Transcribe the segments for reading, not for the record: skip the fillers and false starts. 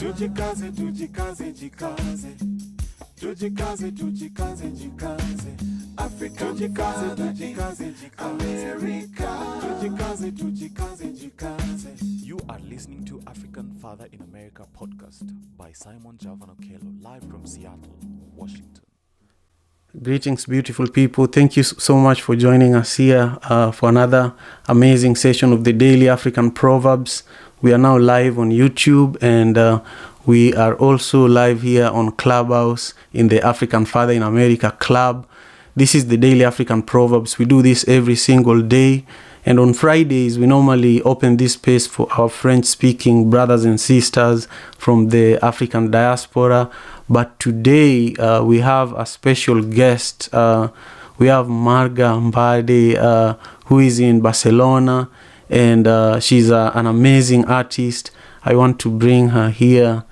Tujikaze, tujikaze, jikaze. Tujikaze, tujikaze, jikaze. Africa, tujikaze, tujikaze, jikaze. America, tujikaze, tujikaze, jikaze. You are listening to African Father in America podcast by Simon Javanokelo, live from Seattle, Washington. Greetings, beautiful people. Thank you so much for joining us here for another amazing session of the Daily African Proverbs. We are now live on YouTube, and we are also live here on Clubhouse in the African Father in America Club. This is the Daily African Proverbs. We do this every single day. And on Fridays, we normally open this space for our French-speaking brothers and sisters from the African diaspora. But today, we have a special guest. We have Marga Mbade, who is in Barcelona, and she's an amazing artist. I want to bring her here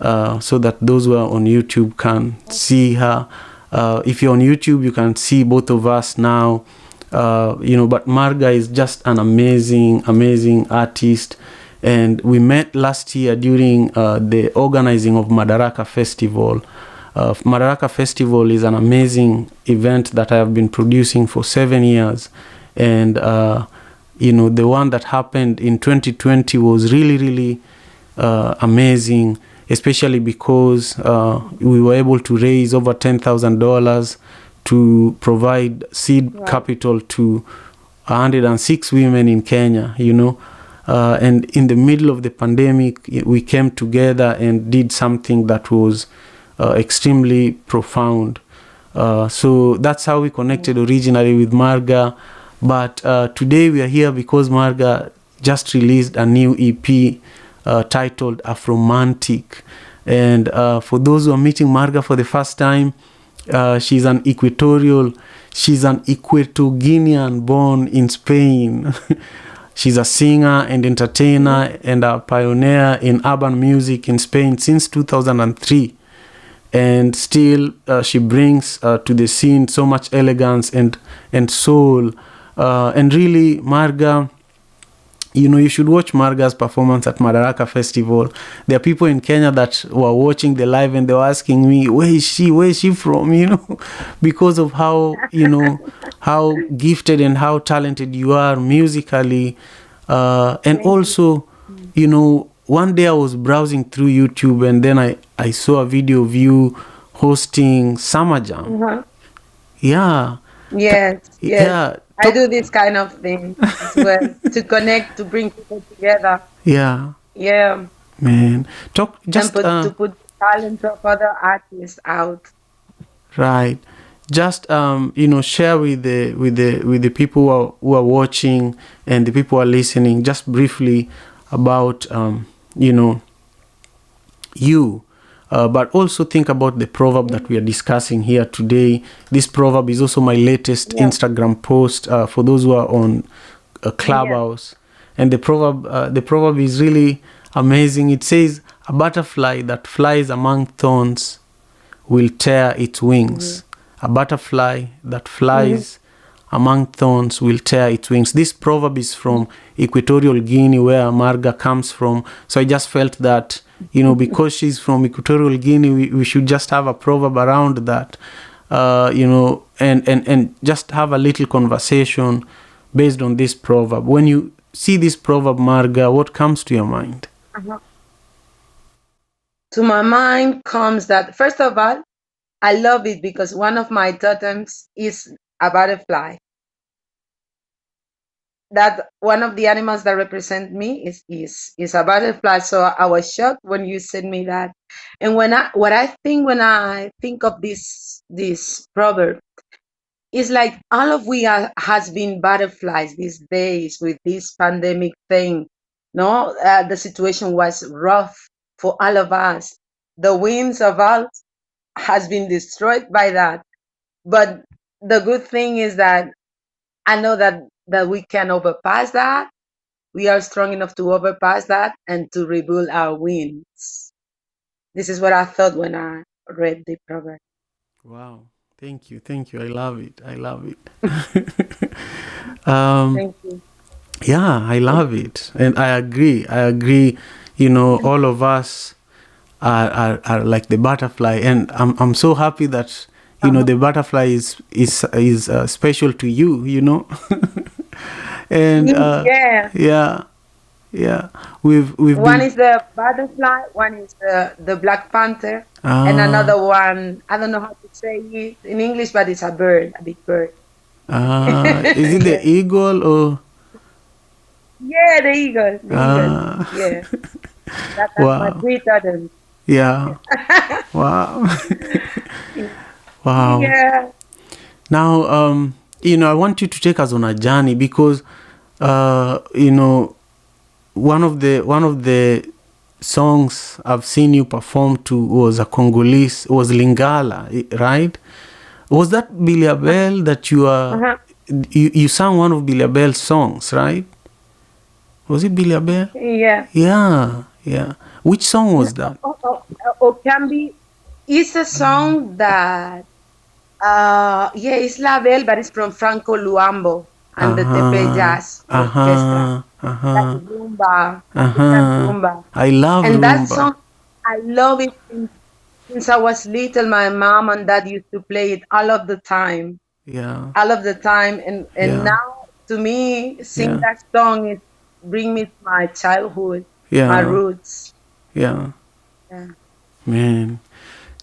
so that those who are on YouTube can see her. If you're on YouTube, you can see both of us now. But Marga is just an amazing artist. And we met last year during the organizing of Madaraka Festival. Madaraka Festival is an amazing event that I have been producing for 7 years. And, the one that happened in 2020 was really amazing, especially because we were able to raise over $10,000 to provide seed capital to 106 women in Kenya, and in the middle of the pandemic, we came together and did something that was extremely profound. So that's how we connected originally with Marga. But today we are here because Marga just released a new EP titled Afromantic. And for those who are meeting Marga for the first time, she's an Equatorial Guinean born in Spain. She's a singer and entertainer and a pioneer in urban music in Spain since 2003. And still, she brings to the scene so much elegance and soul. And really, Marga, you should watch Marga's performance at Madaraka Festival. There are people in Kenya that were watching the live and they were asking me, where is she from, because of how, how gifted and how talented you are musically. And also, one day I was browsing through YouTube and then I saw a video of you hosting Summer Jam. Uh-huh. Yeah. Yes. Yeah. I do this kind of thing as well to connect, to bring people together. Yeah. Yeah. Man, talk just and to put talent of other artists out. Right. Just share with the people who are watching and the people who are listening just briefly about you. But also think about the proverb that we are discussing here today. This proverb is also my latest Instagram post for those who are on Clubhouse. And the proverb is really amazing. It says, a butterfly that flies among thorns will tear its wings. Mm-hmm. A butterfly that flies among thorns will tear its wings. This proverb is from Equatorial Guinea, where Marga comes from. So I just felt that, because she's from Equatorial Guinea, we should just have a proverb around that, and just have a little conversation based on this proverb. When you see this proverb, Marga, what comes to your mind? Uh-huh. To my mind comes that, first of all, I love it because one of my totems is a butterfly. That one of the animals that represent me is a butterfly. So I was shocked when you said me that. And when I think of this proverb, it's like all of we has been butterflies these days with this pandemic thing. No, the situation was rough for all of us. The wings of all has been destroyed by that. But the good thing is that I know that we can overpass that. We are strong enough to overpass that and to rebuild our wings. This is what I thought when I read the proverb. Wow. Thank you. I love it. Thank you. Yeah, I love it. And I agree. All of us are like the butterfly, and I'm so happy that the butterfly is special to you. And Yeah. yeah, we've One been is the butterfly, one is the black panther, and another one, I don't know how to say it in English, but it's a bird, a big bird. is it the Yeah. eagle or Yeah, the eagle, the eagle. uh, Yeah. That's my wow, three totems. yeah, wow. Wow. Yeah. Now, I want you to take us on a journey because, one of the songs I've seen you perform to was a Congolese, was Lingala, right? Was that Billy Abel that Uh-huh. you sang one of Billy Abel's songs, right? Was it Billy Abel? Yeah. Yeah, yeah. Which song was that? Can be. It's a song that yeah, it's Label, but it's from Franco Luambo and the Tepe Uh-huh, Jazz Orchestra. uh-huh, Like uh-huh, rumba, African uh-huh. rumba. I love And that rumba. song, I love it since I was little. My mom and dad used to play it all of the time, Yeah, all of the time. And yeah, now, to me, sing yeah, that song is bring me to my childhood, my yeah, roots. yeah. Yeah. Man,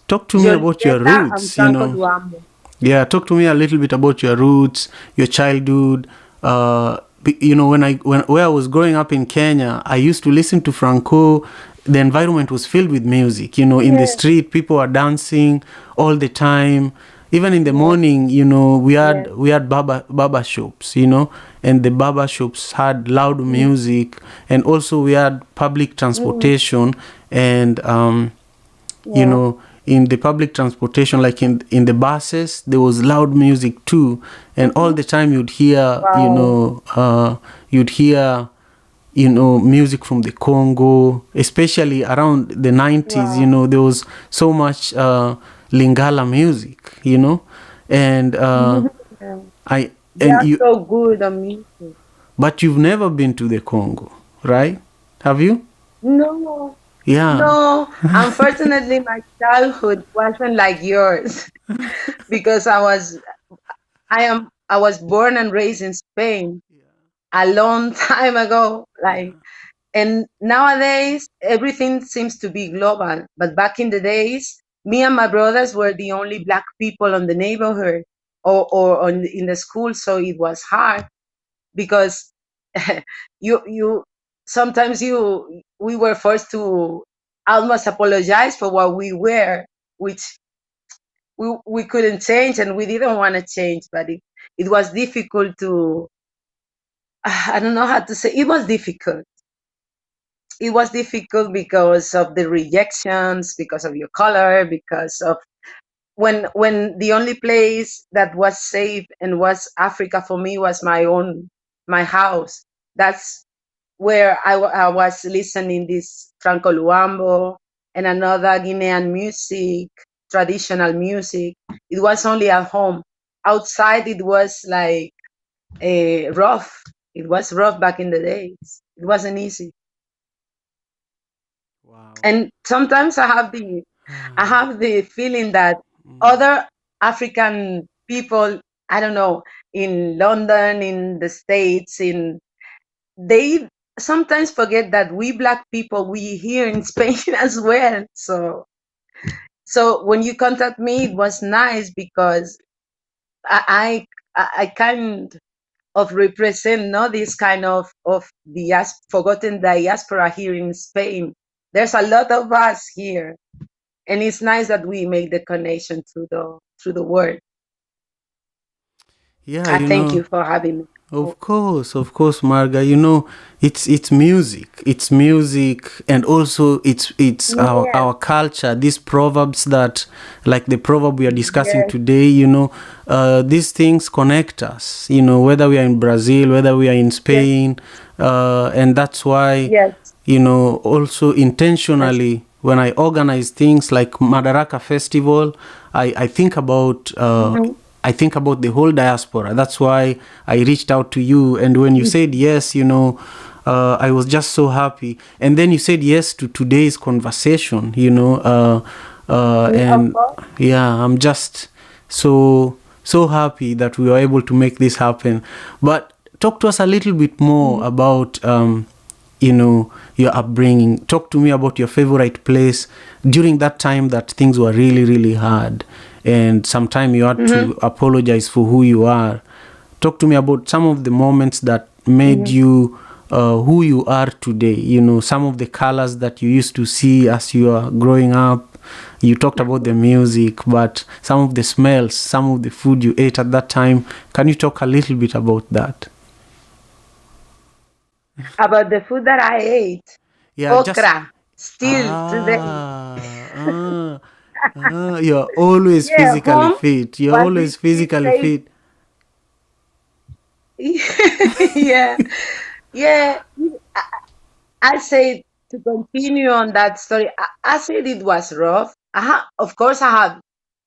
talk to me about your Julieta and roots, Franco Luambo. Yeah, talk to me a little bit about your roots, your childhood. Where I was growing up in Kenya, I used to listen to Franco. The environment was filled with music. In the Yeah, street, people were dancing all the time. Even in the yeah, morning, we yeah. had baba shops, and the baba shops had loud Mm, music, and also we had public mm, transportation, and yeah. in the public transportation, like in the buses, there was loud music too, and all Mhm. the time you'd hear Wow. music from the Congo, especially around the 90s. Wow. There was so much Lingala music, and Yeah. I They and are you so good on music. but you've never been to the Congo, right? Have you? No, Yeah. no. Unfortunately, my childhood wasn't like yours because I was born and raised in Spain a long time ago. Yeah. And nowadays everything seems to be global. But back in the days, me and my brothers were the only black people on the neighborhood or in the school, so it was hard because you sometimes you we were forced to almost apologize for what we were, which we couldn't change and we didn't want to change, but it was difficult to I don't know how to say, it was difficult because of the rejections, because of your color, because of when the only place that was safe and was Africa for me was my house. That's where I was listening this Franco Luambo and another Guinean music, traditional music. It was only at home. Outside, it was like rough. It was rough back in the days. It wasn't easy. Wow. And sometimes I have the feeling that other African people, I don't know, in London, in the States, they sometimes forget that we black people, we here in Spain as well. So when you contact me, it was nice because I kind of represent, no, this kind of forgotten diaspora here in Spain. There's a lot of us here, and it's nice that we make the connection through the word. Yeah, I thank you for having me. of course, Marga. It's music. It's music, and also it's Yeah, our culture. These proverbs that, like the proverb we are discussing yes, today. These things connect us. Whether we are in Brazil, whether we are in yes, Spain, and that's why yes. also That's, intentionally when I organize things like Madaraka Festival, I think about mhm, the whole diaspora. That's why I reached out to you, and when you said yes, I was just so happy. And then you said yes to today's conversation, and yeah, I'm just so happy that we were able to make this happen. But talk to us a little bit more about your upbringing. Talk to me about your favorite place during that time that things were really, really hard, and sometime you had to apologize for who you are. Talk to me about some of the moments that made you who you are today. Some of the colors that you used to see as you are growing up. You talked about the music, but some of the smells, some of the food you ate at that time. Can you talk a little bit about that? About the food that I ate. Yeah, just Okra. Still today. you're always Yeah, physically home fit. You're was this always physically place. fit. Yeah, yeah. I say to continue on that story. I said it was rough. Of course, I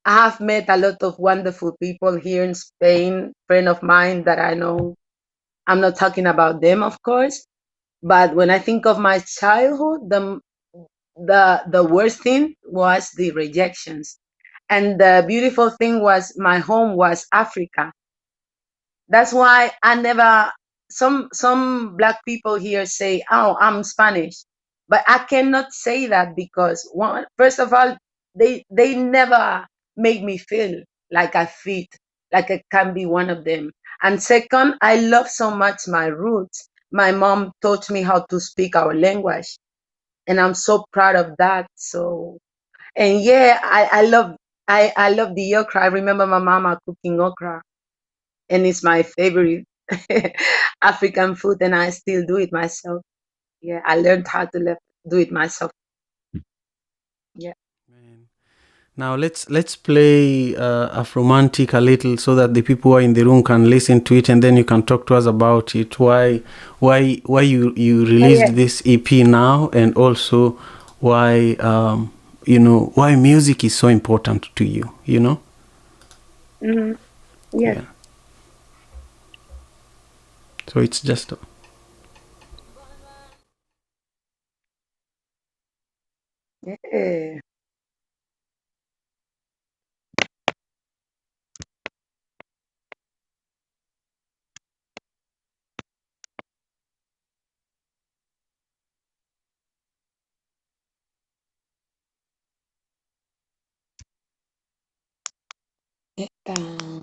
have met a lot of wonderful people here in Spain. Friend of mine that I know. I'm not talking about them, of course. But when I think of my childhood, the worst thing was the rejections, and the beautiful thing was my home was Africa. That's why I never. Some black people here say, "Oh, I'm Spanish," but I cannot say that because one, first of all, they never make me feel like I fit, like I can be one of them. And second, I love so much my roots. My mom taught me how to speak our language, and I'm so proud of that. So, and yeah, I love the okra. I remember my mama cooking okra, and it's my favorite African food, and I still do it myself. Yeah, I learned how to do it myself. Yeah. Man. Now let's play Afromantic a little so that the people who are in the room can listen to it, and then you can talk to us about it. Why you Oh, yeah. released this EP now, and also why why music is so important to you. Mhm. Yes. Yeah. So it's just. Yeah. Um,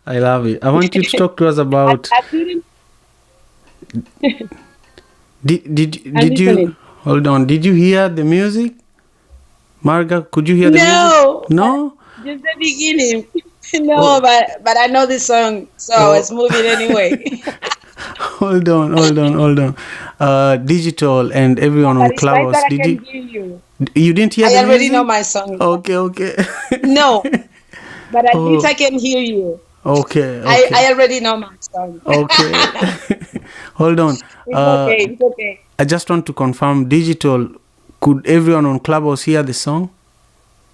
I love it. I want you to talk to us I, about. I didn't. I'm Did you listening. hold on? Did you hear the music, Marga? Could you hear the music? No, No. just the beginning. No, Oh, but I know this song, so I oh. was moving anyway. hold on. Digital and everyone But on it's nice Clubhouse. that I can hear you. You didn't hear I the already know music? my song. Okay. No, but at least Oh, I can hear you. okay. I already know my song. Okay. Hold on. It's okay. It's okay. I just want to confirm, Digital, could everyone on Clubhouse hear the song?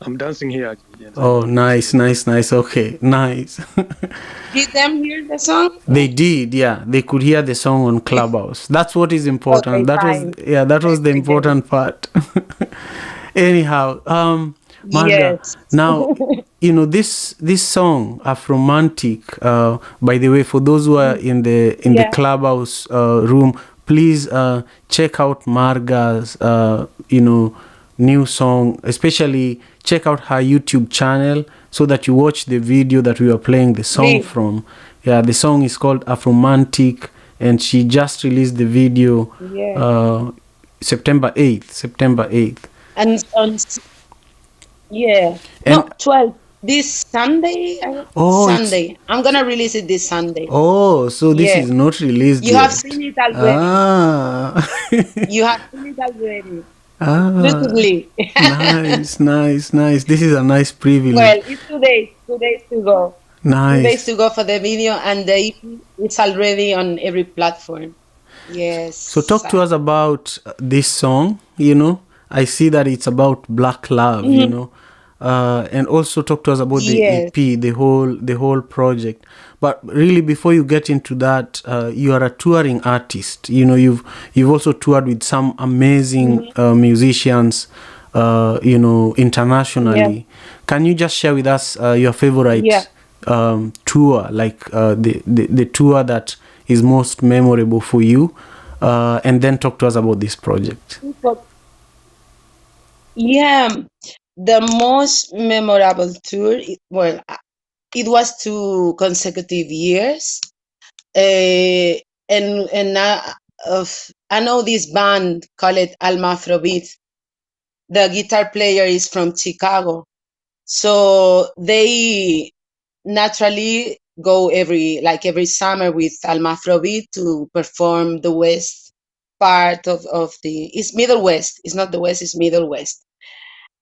I'm dancing here. Yes, Oh, nice. Okay, nice. Did them hear the song? They did, yeah. They could hear the song on Clubhouse. That's what is important. Okay, fine. That was the I get it. important part. Anyhow, Marga, Yes. now this song, Afromantic. By the way, for those who are in the Yeah. Clubhouse room, please check out Marga's new song. Especially check out her YouTube channel so that you watch the video that we are playing the song Please. from. Yeah, the song is called Afromantic, and she just released the video Yeah. September 8th. And yeah. And No, 12. This Sunday? oh, it's Sunday. I'm gonna release it this Sunday. oh, so this Yeah. is not released You have yet. seen it already. Ah. You have seen it already. Ah, Exclusively. nice. This is a nice privilege. Well, it's 2 days. 2 days to go. 2 days Nice. to go for the video, and the EP it's already on every platform. So Yes. talk to us about this song, you know. I see that it's about black love, you Mhm. know. And also talk to us about the Yes. EP, the whole project. But really, before you get into that, you are a touring artist. You know, you've also toured with some amazing musicians, you know, Yeah. internationally. Can you just share with us your Yeah. favorite tour, like the tour that is most memorable for you, and then talk to us about this project. But yeah, the most memorable tour, it was 2 consecutive years. Uh, and I know this band called Alma Afrobeat. The guitar player is from Chicago, so they naturally go every summer with Alma Afrobeat to perform the west part of the it's Middle West. It's not the West, it's Middle West.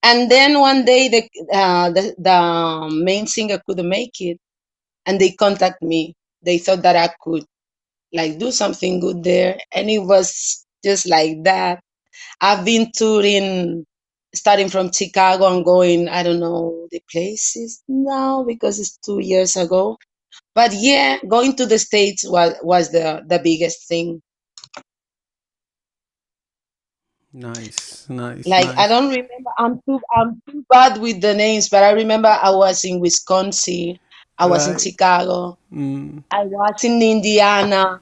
And then one day the main singer couldn't make it, and they contact me. They thought that I could like do something good there, and it was just like that. I've been touring, starting from Chicago and going. I don't know the places now because it's 2 years ago. But yeah, going to the States was the biggest thing. Like I Nice. don't remember. I'm too bad with the names, but I remember I was in Wisconsin. I was in Right. Chicago. Mm, I was in Indiana.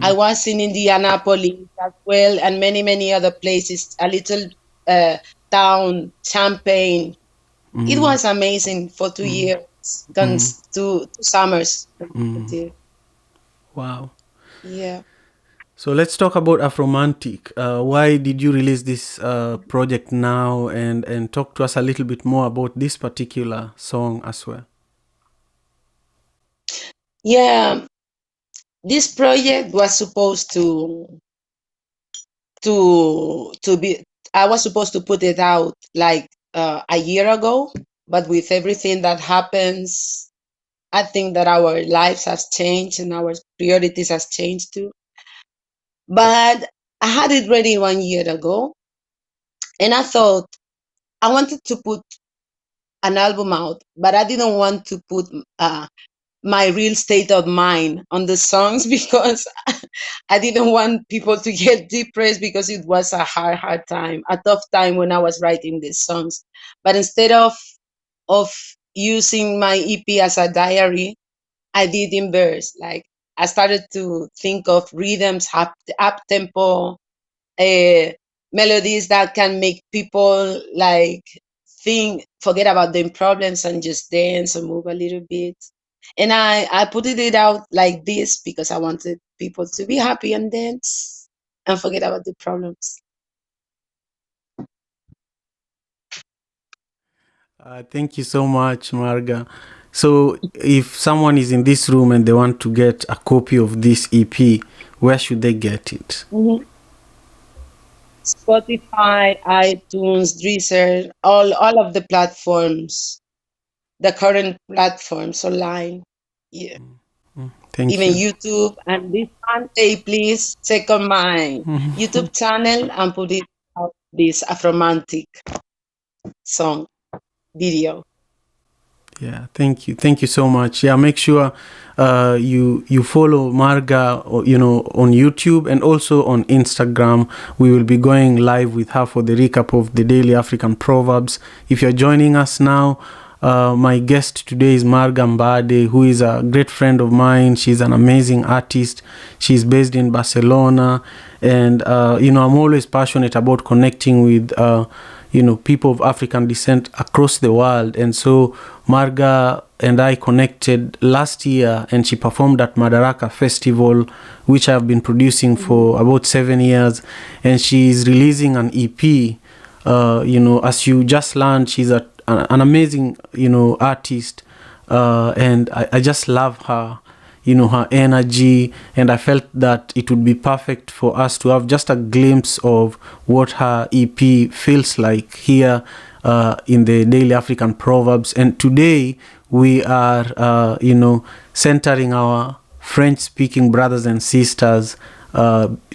I mm, was in Indianapolis as well, and many other places. A little uh, town, Champaign. It mm, was amazing for 2 years, mm, two summers mm. consecutive. Wow. Yeah. So let's talk about Afromantic. Why did you release this project now, and talk to us a little bit more about this particular song as well. Yeah, this project was supposed to be. I was supposed to put it out like a year ago, but with everything that happens, I think that our lives has changed and our priorities has changed too. But I had it ready 1 year ago, and I thought I wanted to put an album out, but I didn't want to put my real state of mind on the songs because I didn't want people to get depressed because it was a hard time, a tough time when I was writing these songs. But instead of using my EP as a diary, I did in verse. Like I started to think of rhythms, up tempo, uh, melodies that can make people like think, forget about their problems and just dance and move a little bit. And I put it out like this because I wanted people to be happy and dance and forget about the problems. Thank you so much, Marga. So, if someone is in this room and they want to get a copy of this EP, where should they get it? Mhm. Spotify, iTunes, Deezer, all of the platforms, the current platforms online. Yeah. Thank Even you. YouTube. And this Monday, please check on my YouTube channel and put it out this Afromantic song video. Yeah, thank you so much. Yeah, make sure you follow Marga, you know, on YouTube and also on Instagram. We will be going live with her for the recap of the Daily African Proverbs. If you're joining us now, my guest today is Marga Mbade, who is a great friend of mine. She's an amazing artist. She's based in Barcelona, and you know, I'm always passionate about connecting with people of African descent across the world. And so Marga and I connected last year, and she performed at Madaraka Festival, which I've been producing for about 7 years. And she is releasing an EP. As you just learned, she's an amazing, artist. And I just love her, her energy. And I felt that it would be perfect for us to have just a glimpse of what her EP feels like here in the Daily African Proverbs. And today we are, centering our French-speaking brothers and sisters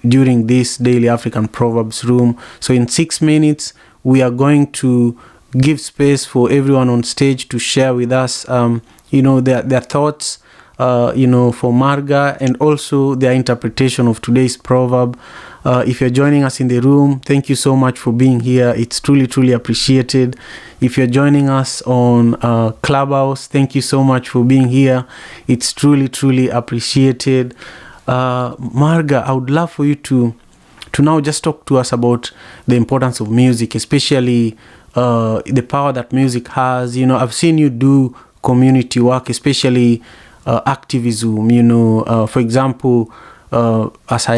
during this Daily African Proverbs room. So in 6 minutes, we are going to give space for everyone on stage to share with us, their thoughts, for Marga, and also their interpretation of today's proverb. If you're joining us in the room, thank you so much for being here. It's truly, truly appreciated. If you're joining us on Clubhouse, thank you so much for being here. It's truly, truly appreciated. Marga, I would love for you to now just talk to us about the importance of music, especially the power that music has. I've seen you do community work, especially activism. For example, as a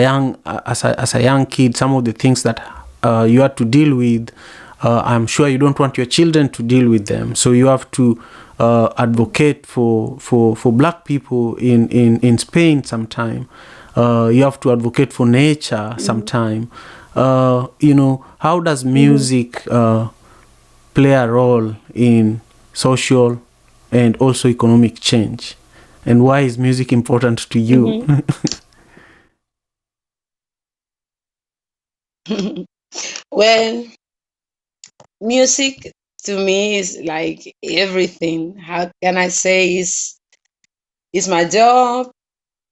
young kid, some of the things that you had to deal with, I'm sure you don't want your children to deal with them. So you have to advocate for black people in Spain sometime. You have to advocate for nature sometime. How does music play a role in social and also economic change? And why is music important to you? Well, music to me is like everything. How can I say? Is my job,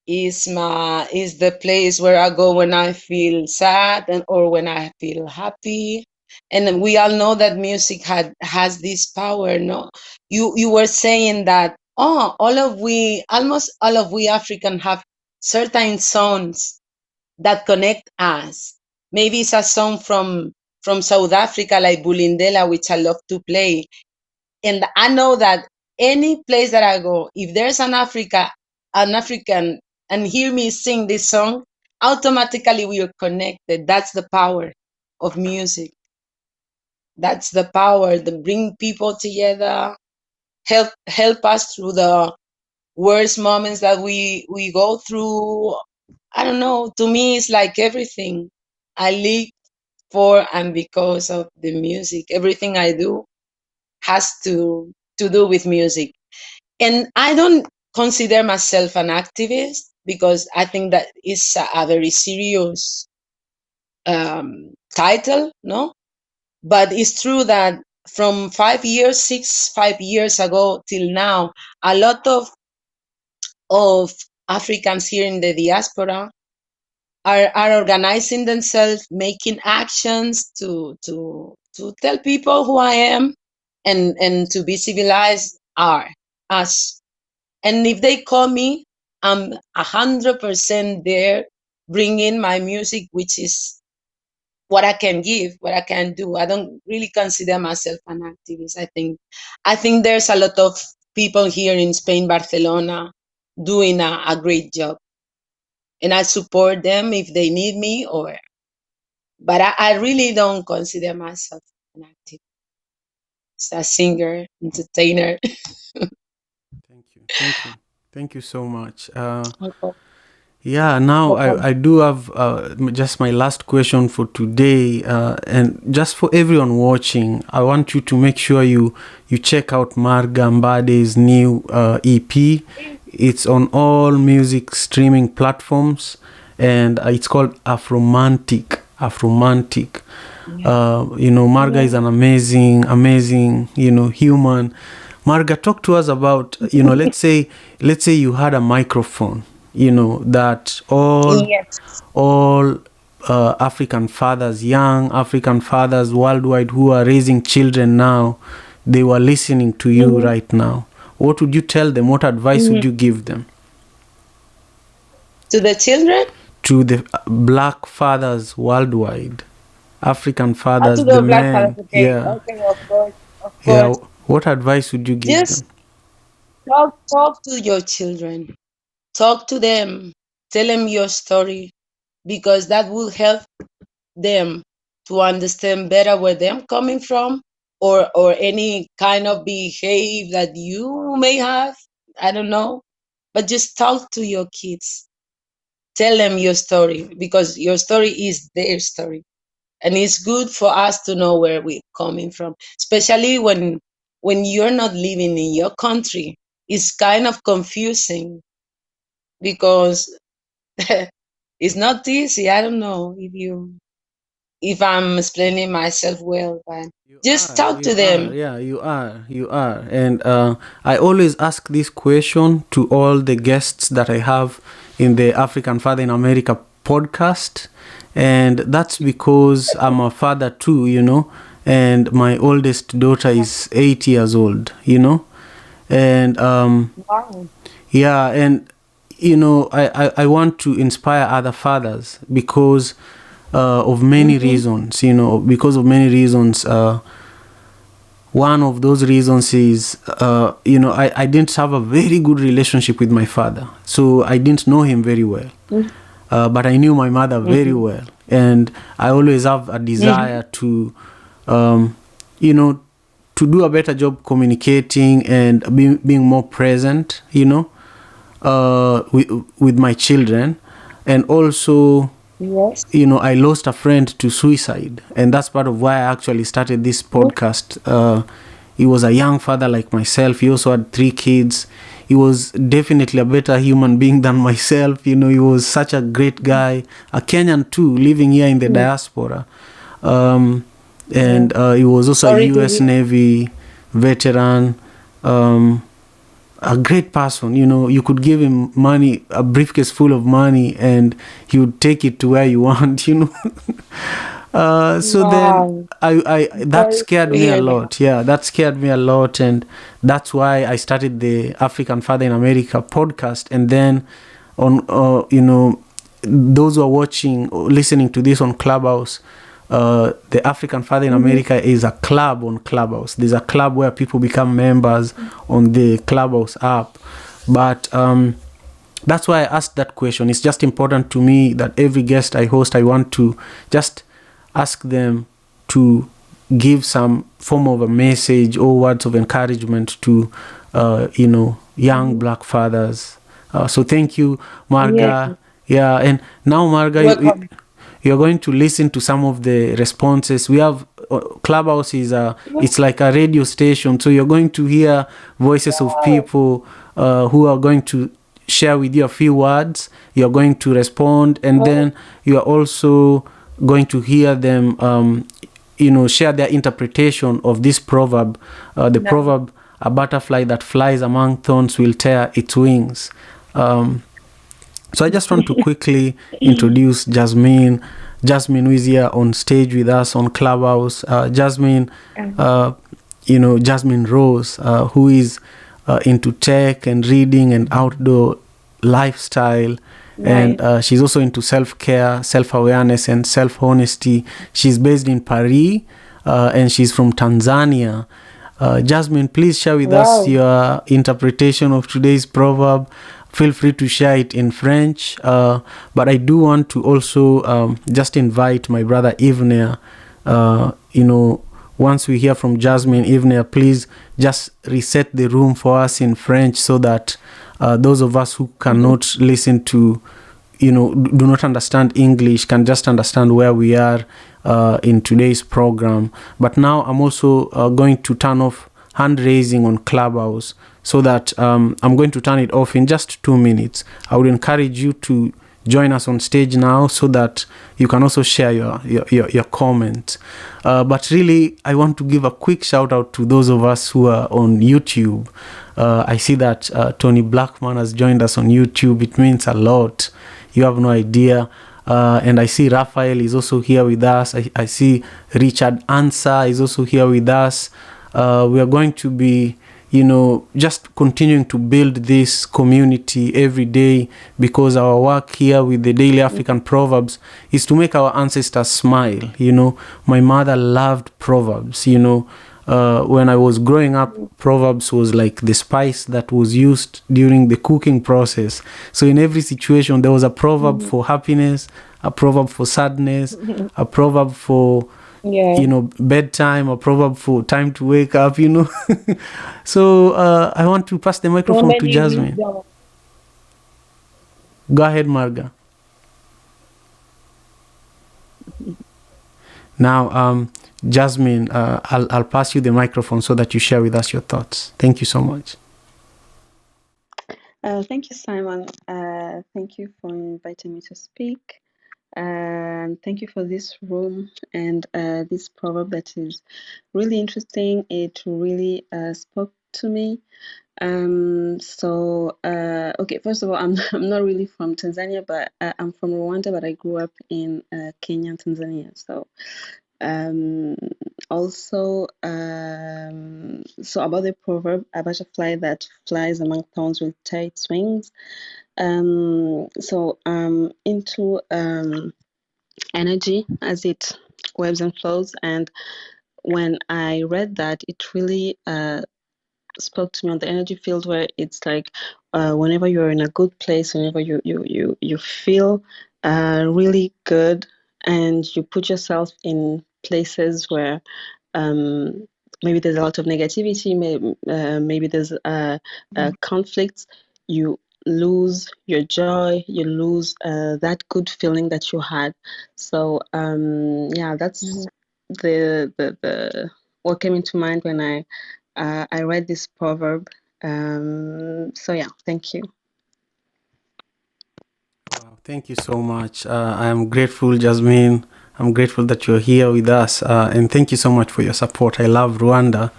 is the place where I go when I feel sad or when I feel happy. And we all know that music has this power. No, you were saying that almost all of we African have certain songs that connect us. Maybe it's a song from South Africa like Bulindela, which I love to play. And I know that any place that I go, if there's an African, and hear me sing this song, automatically we are connected. That's the power of music. That's the power that bring people together, help us through the worst moments that we go through. I don't know. To me, it's like everything. I live for and because of the music. Everything I do has to do with music. And I don't consider myself an activist because I think that is a very serious title, no? But it's true that from 5 years ago till now, a lot of Africans here in the diaspora are organizing themselves, making actions to tell people who I am and to be civilized us. And if they call me, I'm 100% there, bringing my music, which is what I can give, what I can do. I don't really consider myself an activist. I think there's a lot of people here in Spain, Barcelona, doing a great job, and I support them if they need me. But I really don't consider myself an activist, a singer, entertainer. Thank you so much. Okay. Yeah, now I do have just my last question for today, and just for everyone watching, I want you to make sure you check out Marga Mbade's new EP. It's on all music streaming platforms, and it's called Afromantic. Marga is an amazing, human. Marga, talk to us about, let's say you had a microphone, that all African fathers, young African fathers worldwide who are raising children now, they were listening to you right now. What would you tell them? What advice would you give them? To the children? To the black fathers worldwide. African To fathers, the the black fathers, men. okay, Yeah. okay, of course, of Yeah. course. What advice would you give Just them? talk to your children. Talk to them. Tell them your story because that will help them to understand better where they're coming from or any kind of behavior that you may have. I don't know. But just talk to your kids. Tell them your story because your story is their story. And it's good for us to know where we're coming from, especially when you're not living in your country. It's kind of confusing because it's not easy. I don't know if I'm explaining myself well, but just talk to You are, them. yeah, you are. And I always ask this question to all the guests that I have in the African Father in America podcast. And that's because I'm a father too, and my oldest daughter is 8 years old, And Wow. yeah, and I want to inspire other fathers because of many Mm-hmm. reasons, because of many reasons. One of those reasons is, I didn't have a very good relationship with my father. So I didn't know him very well. But I knew my mother very Mm-hmm. well. And I always have a desire to, you know, to do a better job communicating and being more present, with my children. And also, Yes. I lost a friend to suicide, and that's part of why I actually started this podcast. He was a young father like myself. He also had 3 kids. He was definitely a better human being than myself. He was such a great guy, a Kenyan too, living here in the diaspora. And he was also a Sorry to U.S. hear. Navy veteran. A great person. You could give him money, a briefcase full of money, and he would take it to where you want. So then Wow. I that Sorry scared to me a hear that. lot. Yeah, that scared me a lot, and that's why I started the African Father in America podcast. And then on those who are watching or listening to this on Clubhouse, the African Father in America is a club on Clubhouse. There's a club where people become members on the Clubhouse app. But that's why I asked that question. It's just important to me that every guest I host, I want to just ask them to give some form of a message or words of encouragement to, young black fathers. So thank you, Yes. Marga. Yeah, and now, Marga, Welcome. you're going to listen to some of the responses. We have Clubhouse it's like a radio station, so you're going to hear voices of people who are going to share with you a few words. You're going to respond, and then you are also going to hear them share their interpretation of this proverb. The proverb, a butterfly that flies among thorns will tear its wings. So I just want to quickly introduce Jasmine. Jasmine, who is here on stage with us on Clubhouse. Jasmine, Jasmine Rose, who is into tech and reading and outdoor lifestyle. And she's also into self-care, self-awareness, and self-honesty. She's based in Paris, and she's from Tanzania. Jasmine, please share with us your interpretation of today's proverb. Feel free to share it in French. But I do want to also just invite my brother Ivner. Once we hear from Jasmine, Ivner, please just reset the room for us in French so that those of us who cannot listen to, do not understand English, can just understand where we are in today's program. But now I'm also going to turn off hand raising on Clubhouse so that I'm going to turn it off in just 2 minutes. I would encourage you to join us on stage now so that you can also share your comments. But really, I want to give a quick shout out to those of us who are on YouTube. I see that Tony Blackman has joined us on YouTube. It means a lot. You have no idea. And I see Raphael is also here with us. I see Richard Ansa is also here with us. We are going to be just continuing to build this community every day, because our work here with the Daily African Proverbs is to make our ancestors smile. My mother loved Proverbs. When I was growing up, Proverbs was like the spice that was used during the cooking process. So in every situation, there was a proverb for happiness, a proverb for sadness, a proverb for bedtime, a proverb for time to wake up. So I want to pass the microphone to Jasmine. Go ahead, Marga. Now, Jasmine, I'll pass you the microphone so that you share with us your thoughts. Thank you so much. Thank you, Simon. Thank you for inviting me to speak. And thank you for this room and this proverb that is really interesting. It really spoke to me. Okay, first of all, I'm not really from Tanzania, but I'm from Rwanda, but I grew up in Kenya and Tanzania. So so about the proverb, a butterfly that flies among thorns will tear its wings. Into energy as it webs and flows, and when I read that, it really spoke to me on the energy field, where it's like whenever you're in a good place, whenever you feel really good, and you put yourself in places where maybe there's a lot of negativity, maybe there's conflicts, you lose your joy, you lose that good feeling that you had. So that's the what came into mind when I read this proverb. Thank you. Wow, thank you so much. I am grateful, Jasmine. I'm grateful that you're here with us. And thank you so much for your support. I love Rwanda.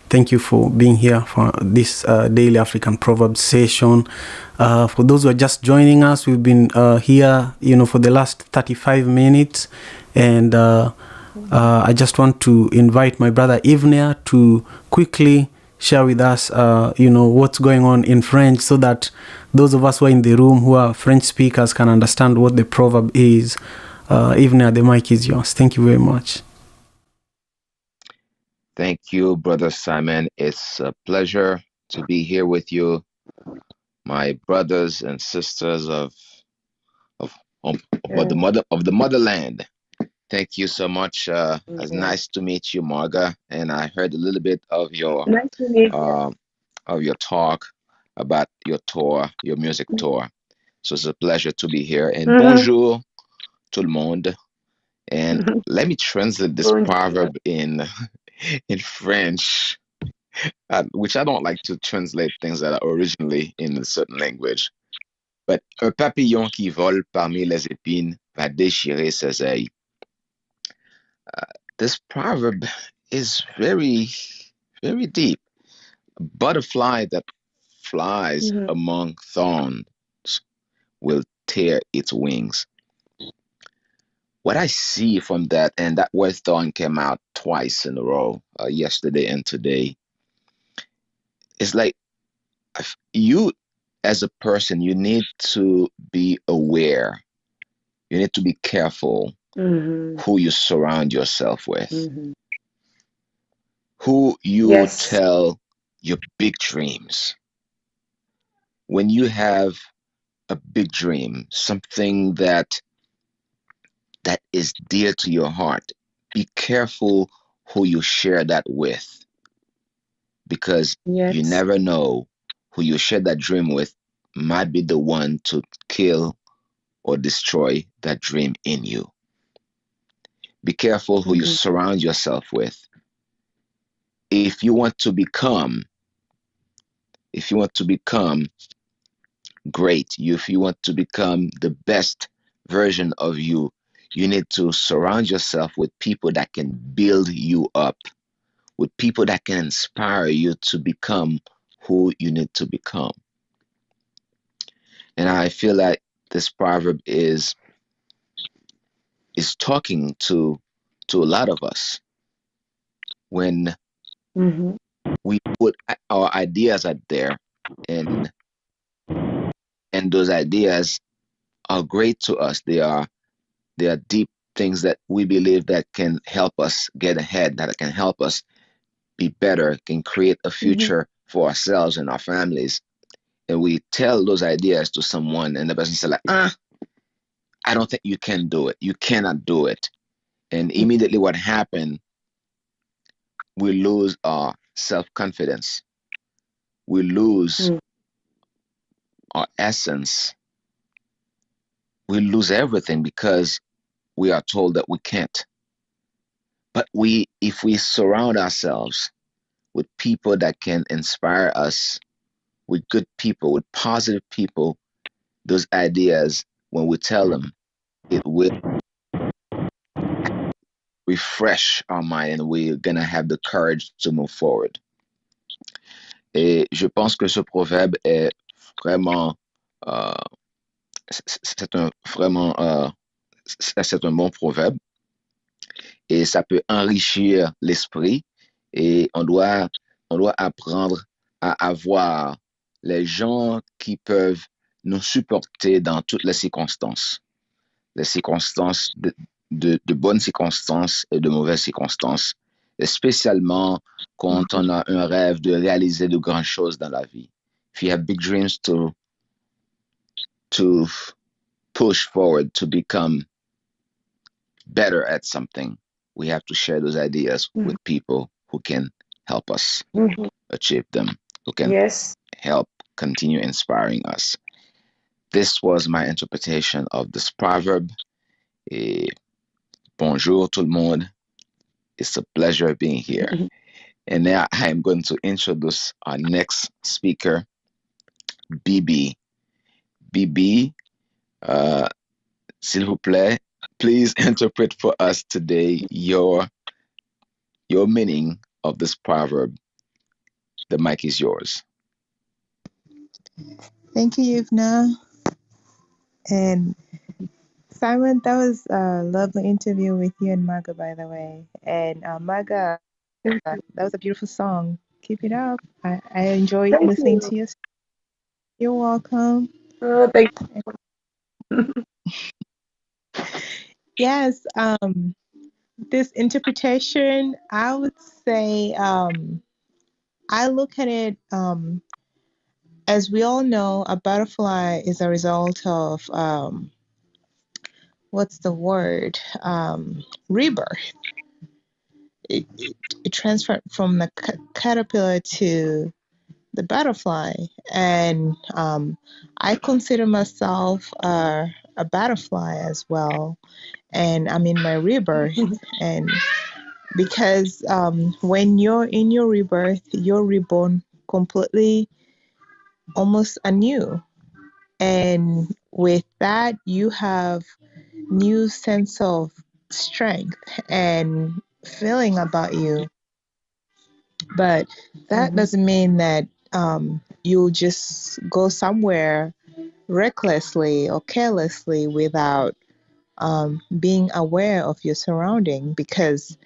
Thank you for being here for this Daily African Proverbs session. For those who are just joining us, we've been here, for the last 35 minutes. And I just want to invite my brother Ivner to quickly share with us, what's going on in French, so that those of us who are in the room who are French speakers can understand what the proverb is. Ivner, the mic is yours. Thank you very much. Thank you, Brother Simon. It's a pleasure to be here with you, my brothers and sisters of the motherland. Thank you so much. It's nice to meet you, Marga. And I heard a little bit of your talk about your tour, your music tour. So it's a pleasure to be here. And bonjour, tout le monde. And let me translate this proverb in French, which I don't like to translate things that are originally in a certain language. But un papillon qui vole parmi les épines va déchirer ses ailes. This proverb is very, very deep. A butterfly that flies among thorns will tear its wings. What I see from that, and that word thorn came out twice in a row, yesterday and today, is like you as a person, you need to be aware. You need to be careful who you surround yourself with, who you tell your big dreams. When you have a big dream, something that is dear to your heart, be careful who you share that with, because you never know who you share that dream with might be the one to kill or destroy that dream in you. Be careful who you surround yourself with. If you want to become great, if you want to become the best version of you, you need to surround yourself with people that can build you up, with people that can inspire you to become who you need to become. And I feel like this proverb is talking to a lot of us. When we put our ideas out there, and those ideas are great to us. They are deep things that we believe that can help us get ahead, that can help us be better, can create a future for ourselves and our families. And we tell those ideas to someone, and the person says like, I don't think you can do it. You cannot do it. And immediately what happened, we lose our self-confidence. We lose our essence. We lose everything because we are told that we can't. But if we surround ourselves with people that can inspire us, with good people, with positive people, those ideas, when we tell them, it will refresh our mind and we're going to have the courage to move forward. Et je pense que ce proverbe est vraiment, euh, c'est un bon proverbe et ça peut enrichir l'esprit et on doit apprendre à avoir les gens qui peuvent nous supporter dans toutes les circonstances de bonnes circonstances et de mauvaises circonstances, et spécialement quand on a un rêve de réaliser de grandes choses dans la vie. If you have big dreams to push forward, to become better at something, we have to share those ideas with people who can help us achieve them, who can help continue inspiring us. This was my interpretation of this proverb. Et bonjour tout le monde. It's a pleasure being here. And now I am going to introduce our next speaker, Bibi. Bibi, s'il vous plaît, please interpret for us today your meaning of this proverb. The mic is yours. Thank you, Yuvna. And Simon, that was a lovely interview with you and Maga, by the way. And Maga, that was a beautiful song. Keep it up. I enjoyed listening to you. You're welcome. Thank Yes, this interpretation, I would say, I look at it, as we all know, a butterfly is a result of, what's the word? Rebirth. It transferred from the caterpillar to the butterfly, and I consider myself a butterfly as well, and I'm in my rebirth. And because when you're in your rebirth, you're reborn completely, almost anew, and with that you have new sense of strength and feeling about you. But that doesn't mean that you'll just go somewhere recklessly or carelessly without being aware of your surrounding, because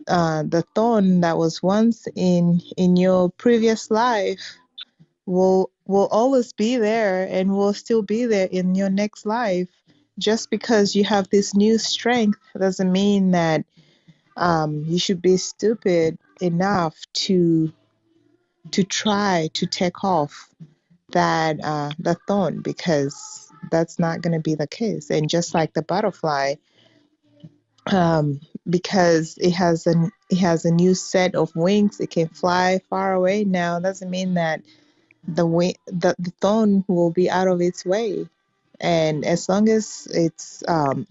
the thorn that was once in your previous life will always be there and will still be there in your next life. Just because you have this new strength doesn't mean that you should be stupid enough to try to take off that the thorn, because that's not going to be the case. And just like the butterfly, because it has a new set of wings, it can fly far away now, doesn't mean that the thorn will be out of its way. And as long as it's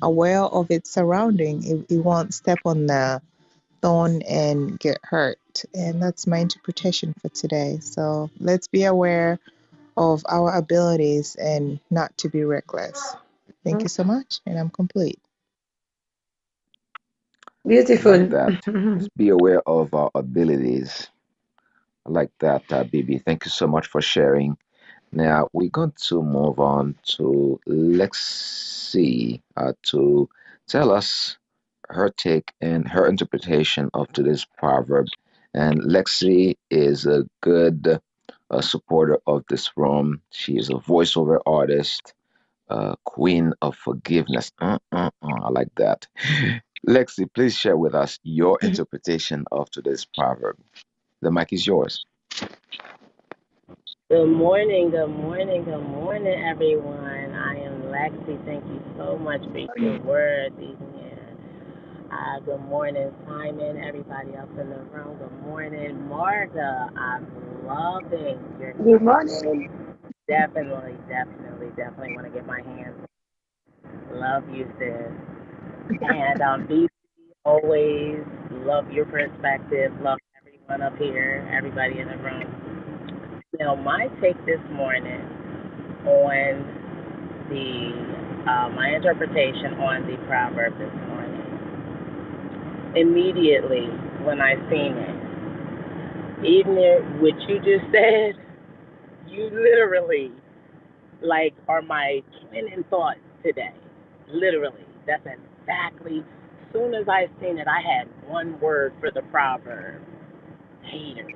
aware of its surrounding, it won't step on the thorn and get hurt. And that's my interpretation for today. So let's be aware of our abilities and not to be reckless. Thank you so much, and I'm complete. Beautiful. I like that. Just be aware of our abilities. I like that, Bibi. Thank you so much for sharing. Now we're going to move on to Lexi to tell us her take and her interpretation of today's proverb. And Lexi is a good supporter of this room. She is a voiceover artist, queen of forgiveness. I like that. Lexi, please share with us your interpretation of today's proverb. The mic is yours. Good morning, everyone. I am Lexi. Thank you so much for your words, Ethan. Good morning, Simon, everybody else in the room. Good morning, Marga. I'm loving your Good morning. definitely want to get my hands. Love you, sis. And BC, always love your perspective. Love everyone up here, everybody in the room. Now, my take this morning on my interpretation on the proverb this morning. Immediately when I seen it, even what you just said, you literally like are my twinning thoughts today. Literally, that's exactly. As soon as I seen it, I had one word for the proverb: haters.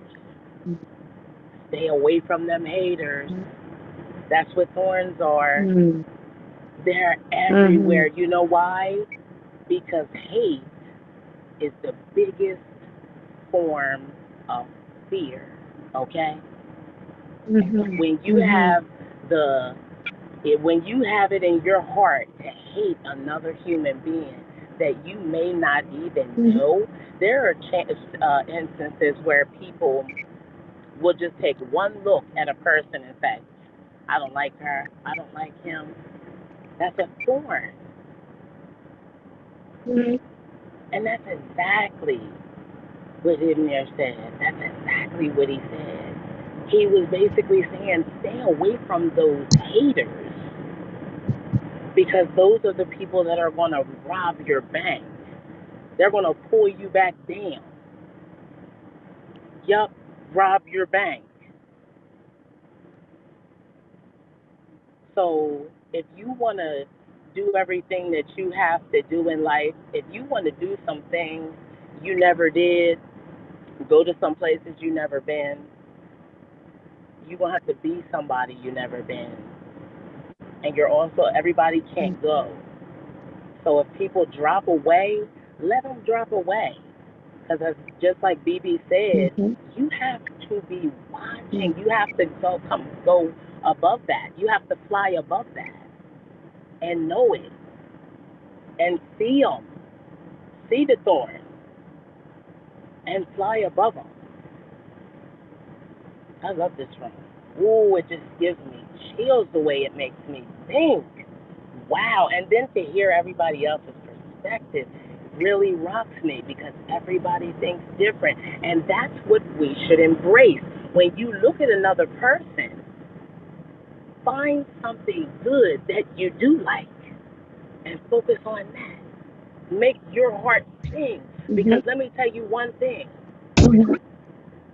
Stay away from them haters. That's what thorns are. Mm-hmm. They're Mm-hmm. everywhere. You know why? Because hate is the biggest form of fear. Okay? When you Mm-hmm. have the when you have it in your heart to hate another human being that you may not even know, there are instances where people will just take one look at a person and say, I don't like her, I don't like him. That's a thorn. Mm-hmm. And that's exactly what Ibn said. That's exactly what he said. He was basically saying, stay away from those haters because those are the people that are going to rob your bank. They're going to pull you back down. Yup, rob your bank. So if you want to do everything that you have to do in life, if you want to do some things you never did, go to some places you never been, you're going to have to be somebody you never been. And you're also, everybody can't go. So if people drop away, let them drop away. Because just like BB said, you have to be watching. You have to go above that. You have to fly above that and know it and see them, see the thorns, and fly above them. I love this room. Ooh, it just gives me chills the way it makes me think. Wow. And then to hear everybody else's perspective really rocks me because everybody thinks different. And that's what we should embrace. When you look at another person, find something good that you do like and focus on that. Make your heart sing. Mm-hmm. Because let me tell you one thing: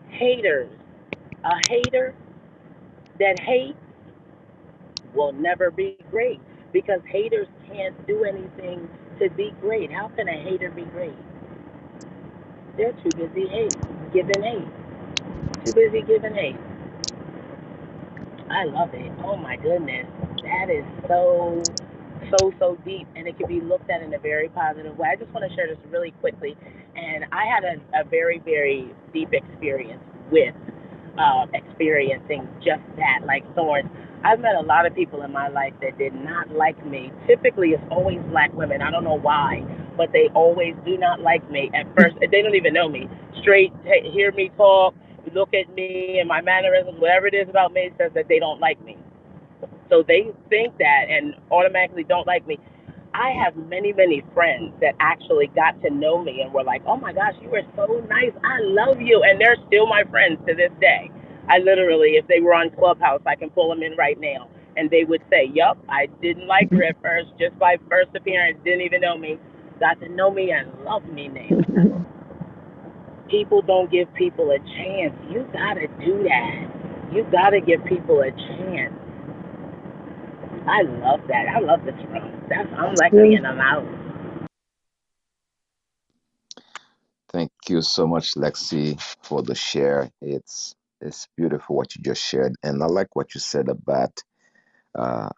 haters, a hater that hates will never be great because haters can't do anything to be great. How can a hater be great? They're too busy giving hate, too busy giving hate. I love it. Oh my goodness. That is so deep. And it can be looked at in a very positive way. I just want to share this really quickly. And I had a very deep experience with experiencing just that, like thorns. I've met a lot of people in my life that did not like me. Typically, it's always black women. I don't know why, but they always do not like me. At first, they don't even know me. Straight, hear me talk, look at me and my mannerisms, whatever it is about me says that they don't like me. So they think that and automatically don't like me. I have many friends that actually got to know me and were like, oh my gosh, you are so nice. I love you. And they're still my friends to this day. I literally, if they were on Clubhouse, I can pull them in right now. And they would say, yup, I didn't like her at first, just by first appearance, didn't even know me, got to know me and love me now. People don't give people a chance. You gotta do that. You gotta give people a chance. I love that. I love this room. I'm Lexi True. and I'm out. Thank you so much, Lexi, for the share. It's beautiful what you just shared, and I like what you said about uh,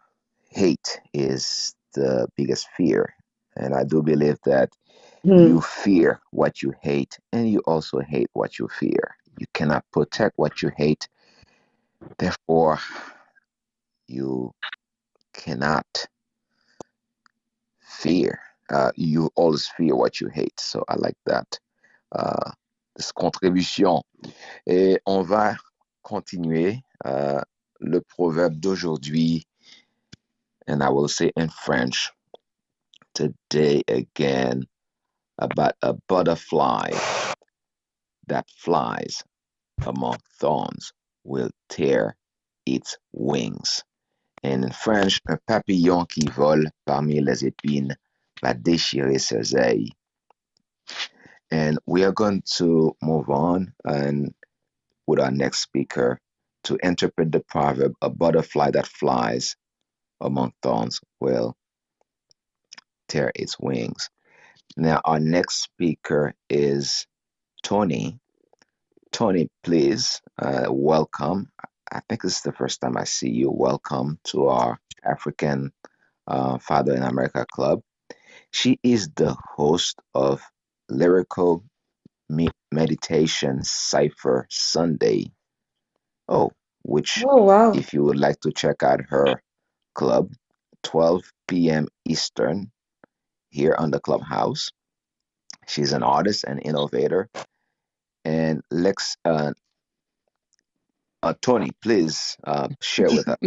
hate is the biggest fear, and I do believe that you Mhm. fear what you hate, and you also hate what you fear. You cannot protect what you hate, therefore you cannot fear. You always fear what you hate. So I like that. Uh, this contribution. Et on va continuer le proverbe d'aujourd'hui, and I will say in French today again about a butterfly that flies among thorns will tear its wings. And in French, un papillon qui vole parmi les épines va déchirer ses ailes. And we are going to move on and with our next speaker to interpret the proverb, a butterfly that flies among thorns will tear its wings. Now, our next speaker is Tony. Tony, please, welcome. I think this is the first time I see you. Welcome to our African Father in America Club. She is the host of Lyrical Meditation Cipher Sunday. Oh, which, Oh, wow. if you would like to check out her club, 12 p.m. Eastern, here on the Clubhouse. She's an artist and innovator. And Tony, please share with us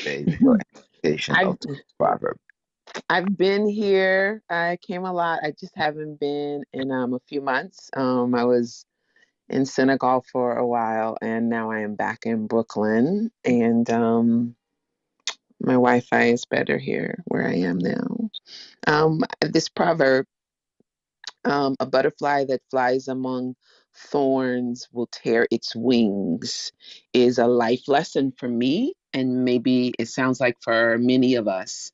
today your interpretation I've of the proverb. I've been here. I came a lot. I just haven't been in a few months. I was in Senegal for a while, and now I am back in Brooklyn. And my Wi-Fi is better here where I am now. This proverb, a butterfly that flies among thorns will tear its wings, is a life lesson for me, and maybe it sounds like for many of us.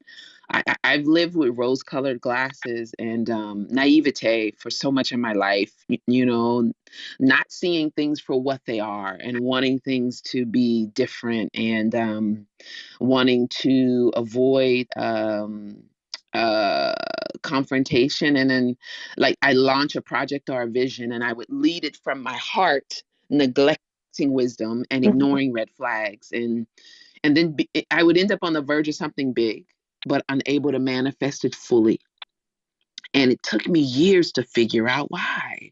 I've lived with rose colored glasses and naivete for so much of my life, not seeing things for what they are and wanting things to be different and wanting to avoid uh, confrontation. And then, like, I launch a project or a vision and I would lead it from my heart, neglecting wisdom and Mhm. ignoring red flags. And then I would end up on the verge of something big, but unable to manifest it fully. And it took me years to figure out why.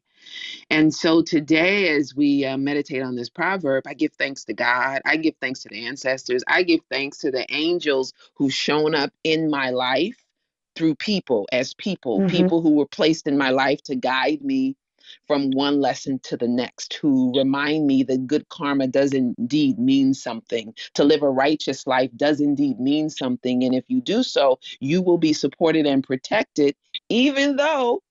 And so today, as we meditate on this proverb, I give thanks to God. I give thanks to the ancestors. I give thanks to the angels who've shown up in my life through people, as people, Mhm. people who were placed in my life to guide me from one lesson to the next, who remind me that good karma does indeed mean something. To live a righteous life does indeed mean something. And if you do so, you will be supported and protected, even though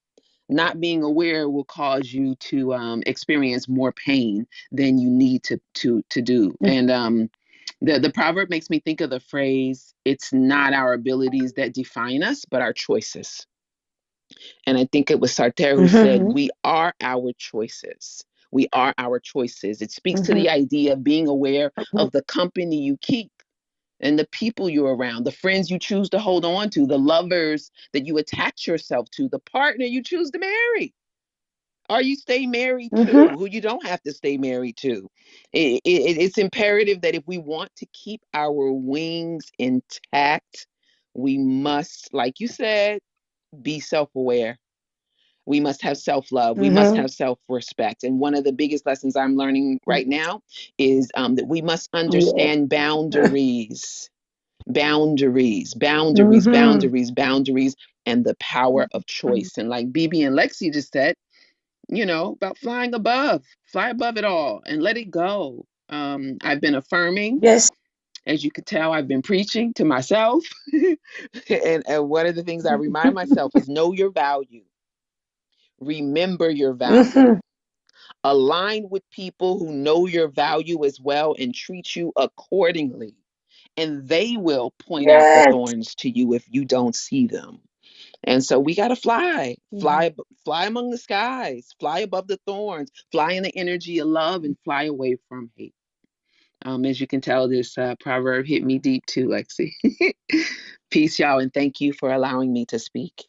not being aware will cause you to experience more pain than you need to do. And the proverb makes me think of the phrase, "It's not our abilities that define us, but our choices." And I think it was Sartre who said, Mhm. "We are our choices." We are our choices. It speaks to Mhm. the idea of being aware of the company you keep and the people you're around, the friends you choose to hold on to, the lovers that you attach yourself to, the partner you choose to marry. Or you stay married Mhm. to, who you don't have to stay married to. It's imperative that if we want to keep our wings intact, we must, like you said, be self aware. We must have self love. We must Mhm. have self respect. And one of the biggest lessons I'm learning right now is that we must Yeah. understand boundaries, boundaries, boundaries, Mhm. boundaries, boundaries, and the power of choice. And like BB and Lexi just said, about flying above, fly above it all and let it go. I've been affirming, Yes. as you could tell, I've been preaching to myself. And one of the things I remind myself is know your value, remember your value, Mhm. align with people who know your value as well and treat you accordingly. And they will point out the Yes. thorns to you if you don't see them. And so we got to fly among the skies, fly above the thorns, fly in the energy of love, and fly away from hate. As you can tell, this proverb hit me deep too, Lexi. Peace, y'all, and thank you for allowing me to speak.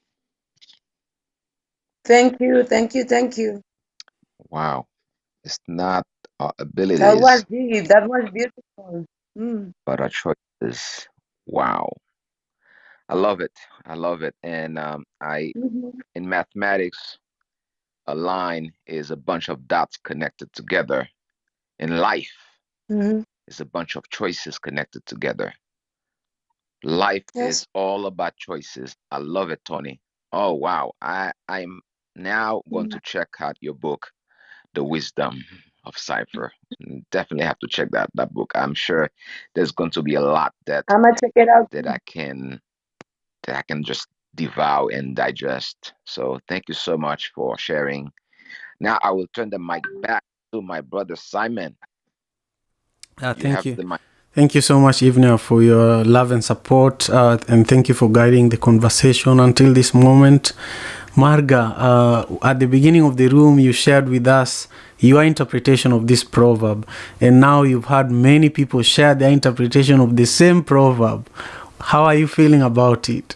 Thank you, thank you, thank you. Wow. It's not our That was abilities, deep. That was beautiful. Mm. but our choices. Wow. I love it. I love it. And Mhm. in mathematics, a line is a bunch of dots connected together. In life, Mhm. is a bunch of choices connected together. Life Yes. is all about choices. I love it, Tony. Oh wow. I'm now going Mm. to check out your book, The Wisdom of Cipher. Definitely have to check that book. I'm sure there's going to be a lot I'm gonna check it out. that I can just devour and digest. So thank you so much for sharing. Now I will turn the mic back to my brother Simon. You Thank have you. the mic. Thank you so much, Ivnia, for your love and support, and thank you for guiding the conversation until this moment. Marga, at the beginning of the room, you shared with us your interpretation of this proverb, and now you've had many people share their interpretation of the same proverb. How are you feeling about it?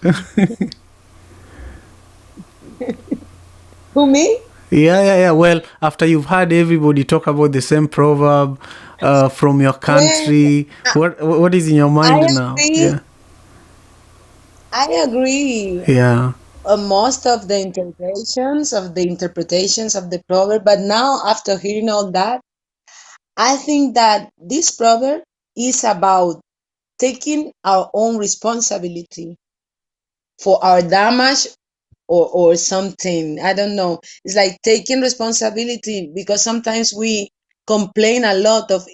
Who, me? Yeah. Well, after you've had everybody talk about the same proverb from your Yeah, country, I, what is in your I mind now? agree. Yeah, I agree. yeah, Most of the interpretations of the proverb, but now after hearing all that, I think that this proverb is about taking our own responsibility for our damage or something. I don't know. It's like taking responsibility because sometimes we complain a lot of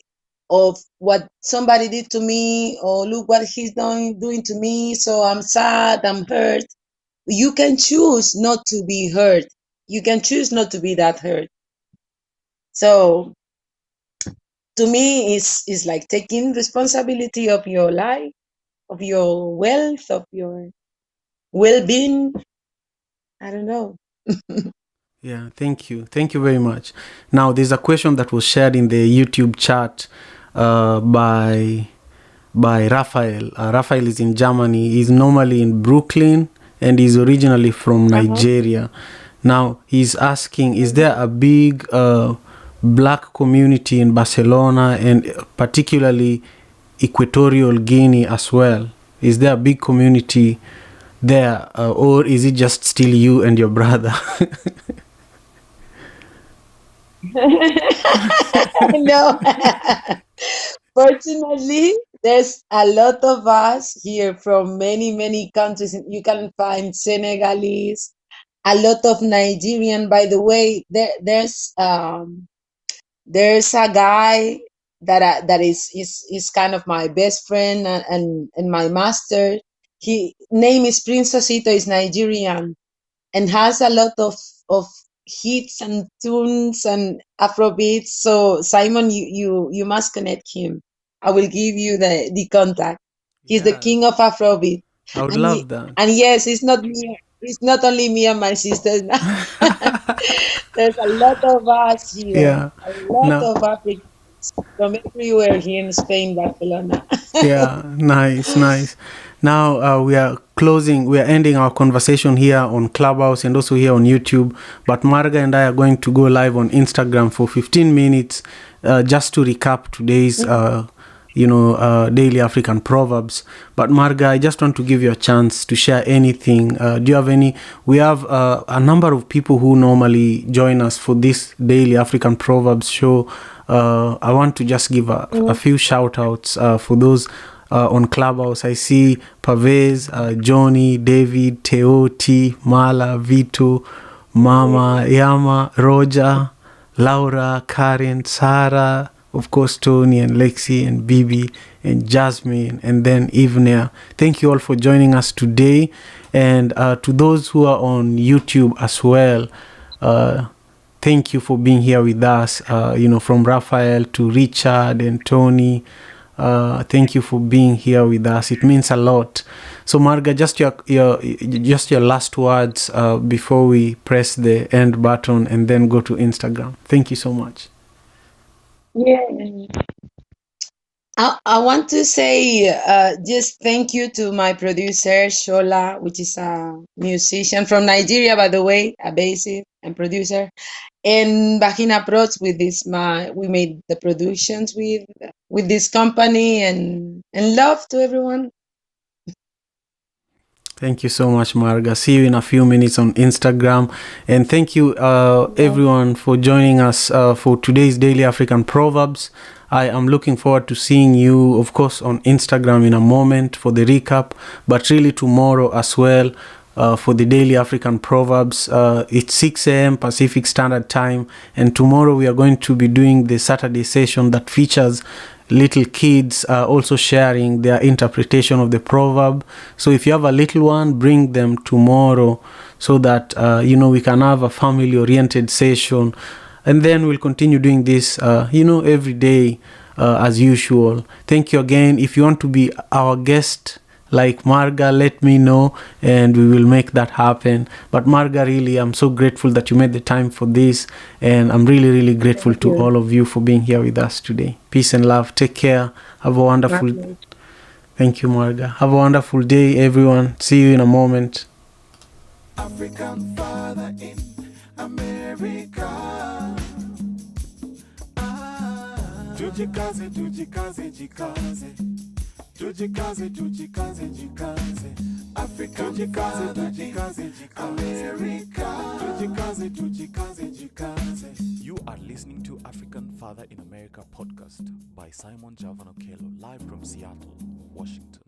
what somebody did to me, or look what he's doing to me, so I'm sad, I'm hurt. You can choose not to be hurt. You can choose not to be that hurt. So to me, it's like taking responsibility of your life, of your wealth, of your well-being. I don't know. yeah. Thank you very much. Now, there's a question that was shared in the YouTube chat by Raphael. Raphael is in Germany. He's normally in Brooklyn, and he's originally from Uh-huh. Nigeria. Now, he's asking, is there a big black community in Barcelona, and particularly Equatorial Guinea as well? Is there a big community there, or is it just still you and your brother? No. Fortunately, there's a lot of us here from many, many countries. You can find Senegalese, a lot of Nigerian. By the way, there's a guy that is kind of my best friend and my master. He name is Prince Osito, is Nigerian and has a lot of hits and tunes and Afrobeats. So Simon, you must connect him. I will give you the contact. He's the Yeah, king of Afrobeat, I would and love that. and yes, it's not me. It's not only me and my sisters. There's a lot of us here. Yeah. A lot Now, of Africans from everywhere here in Spain, Barcelona. yeah, nice. Now we are ending our conversation here on Clubhouse and also here on YouTube. But Marga and I are going to go live on Instagram for 15 minutes just to recap today's, daily African proverbs. But Marga, I just want to give you a chance to share anything. Do you have any? We have a number of people who normally join us for this daily African proverbs show. I want to just give a few shout outs for those on Clubhouse. I see Pavez, Johnny, David, Teoti, Mala, Vito, Mama, Yama, Roger, Laura, Karen, Sarah, of course, Tony and Lexi and Bibi and Jasmine, and then Ivnia. Thank you all for joining us today. And to those who are on YouTube as well, thank you for being here with us, from Raphael to Richard and Tony. Thank you for being here with us. It means a lot. So Marga, just your last words before we press the end button and then go to Instagram. Thank you so much. Yeah. I want to say just thank you to my producer Shola, which is a musician from Nigeria, by the way, a bassist and producer. And Bahina Prods with this, we made the productions with this company, and love to everyone. Thank you so much, Marga. See you in a few minutes on Instagram. And thank you, everyone, for joining us for today's Daily African Proverbs. I am looking forward to seeing you, of course, on Instagram in a moment for the recap, but really tomorrow as well for the Daily African Proverbs. It's 6 a.m. Pacific Standard Time. And tomorrow we are going to be doing the Saturday session that features little kids also sharing their interpretation of the proverb. So if you have a little one, bring them tomorrow so that we can have a family oriented session, and then we'll continue doing this every day as usual. Thank you again. If you want to be our guest like Marga, let me know and we will make that happen. But Marga, really, I'm so grateful that you made the time for this, and I'm really, really grateful to all of you for being here with us today. Peace and love. Take care. Have a wonderful... Thank you, Marga. Have a wonderful day, everyone. See you in a moment. African father in America. Tujikaze, tujikaze, jikaze. Tujikaze, tujikaze, jikaze. Africa, tujikaze, tujikaze, jikaze. America, tujikaze, tujikaze, jikaze. You are listening to African Father in America podcast by Simon Javan Okello, live from Seattle, Washington.